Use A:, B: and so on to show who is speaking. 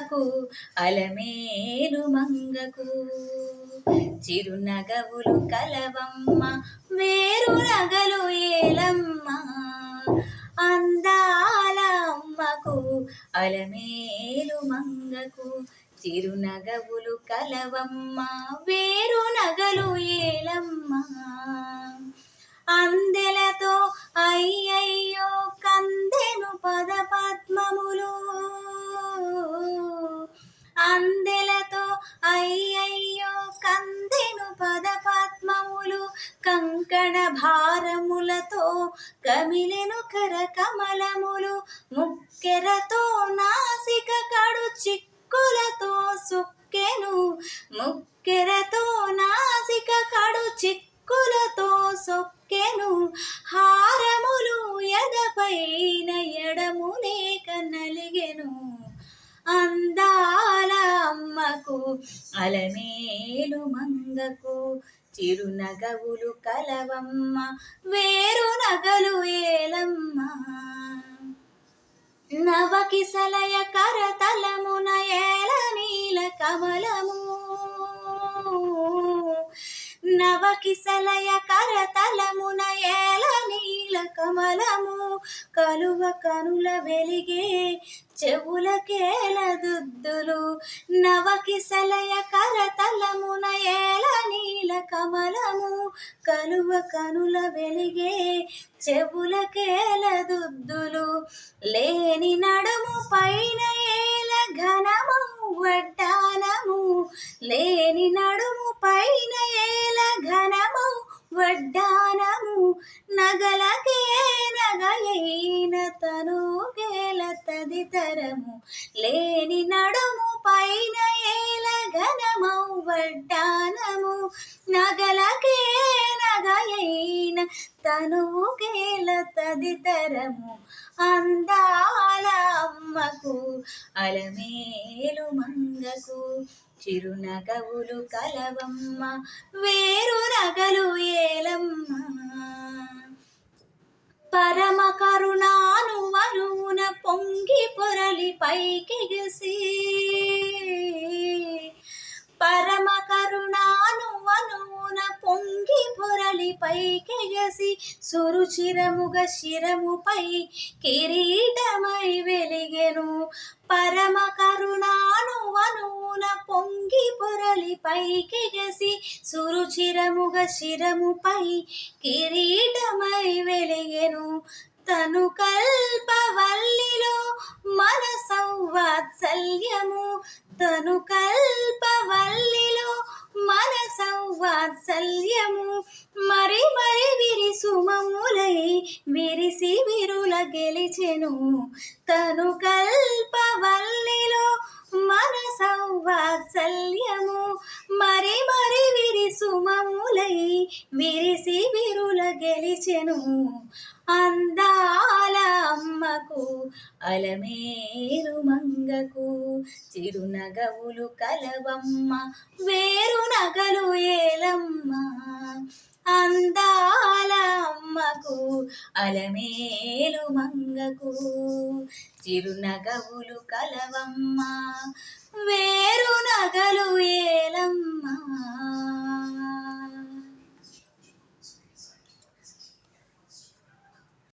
A: అమ్మకు అలమేలు మంగకు చిరునగవులు కలవమ్మ వేరు నగలు ఏలమ్మ అందాల అమ్మకు అలమేలు మంగకు చిరునగవులు కలవమ్మ వేరు నగలు ఏలమ్మ అందెలతో అయ్యయ్యో కందెను పదపద్మములు అందెలతో అయ్యయ్యో కందెను పదపద్మములు కంకణ భారములతో కమిలెను కరకమలములు ముక్కెరతో నాసిక కడు చిక్కులతో సుక్కెను ముక్కెరతో నాసిక కడు చిక్కులతో సొక్కెను హారములు ఎదపైన ఎడములేక నలిగెను అందాల అమ్మకు అలమేలు మంగకు చిరునగవులు కలవమ్మ వేరు నగలు ఏలమ్మ నవకిసలయ కరతలమున ఏల నీల కమలము నవకిసలయ కరతలమున ఏల నీల కమలము కలువ కనుల వెలిగే చెవులకేల దుద్దులు నవకిసలయ కరతలమున ఏల నీల కమలము కలువ కనుల వెలిగే చెవులకేల దుద్దులు లేని నడుము పైన ఏల ఘనము వడ్డానము లేని నడుము పైన ఏల ఘనము వడ్డానము నగలకే నగయైన తనుగేల తదితరము లేని నడుము పైన ఏల ఘనము వడ్డానము నగలకే నగయైన తనుగేల తదితరము అందాల అమ్మకు అలమేలు మంగకు చిరునగవులు కలవమ్మ వేరు నగలు ఏలమ్మ పరమ కరుణాను వనున పొంగి పొరలి పైకెగసి పరమ కరుణాను వనున పొంగి పొరలి పైకెగసి సురుచిరముగ శిరముపై కిరీటమై వెలిగెను పరమ కరుణాను వనున పొంగి పొరలి పైకెగసి సురుచిరముగ శిరముపై కిరీటమై వెలిగెను తను కల్పవల్లిలో మన సౌవాత్సల్యము తను కల్పవల్లిలో మన సౌవాత్సల్యము మరి మరి విరిసుమములై విరిసి విరుల గెలిచెను తను కల్పవల్లిలో మన సౌవాత్సల్యము మరి మరి విరిసుమములై విరిసి విరుల గెలిచెను అందాల అమ్మకు అలమేలు మంగకు చిరునగవులు కలవమ్మ వేరు నగలు ఏలమ్మ అందాల అమ్మకు అలమేలు మంగకు చిరునగవులు కలవమ్మ వేరు నగలు ఏలమ్మ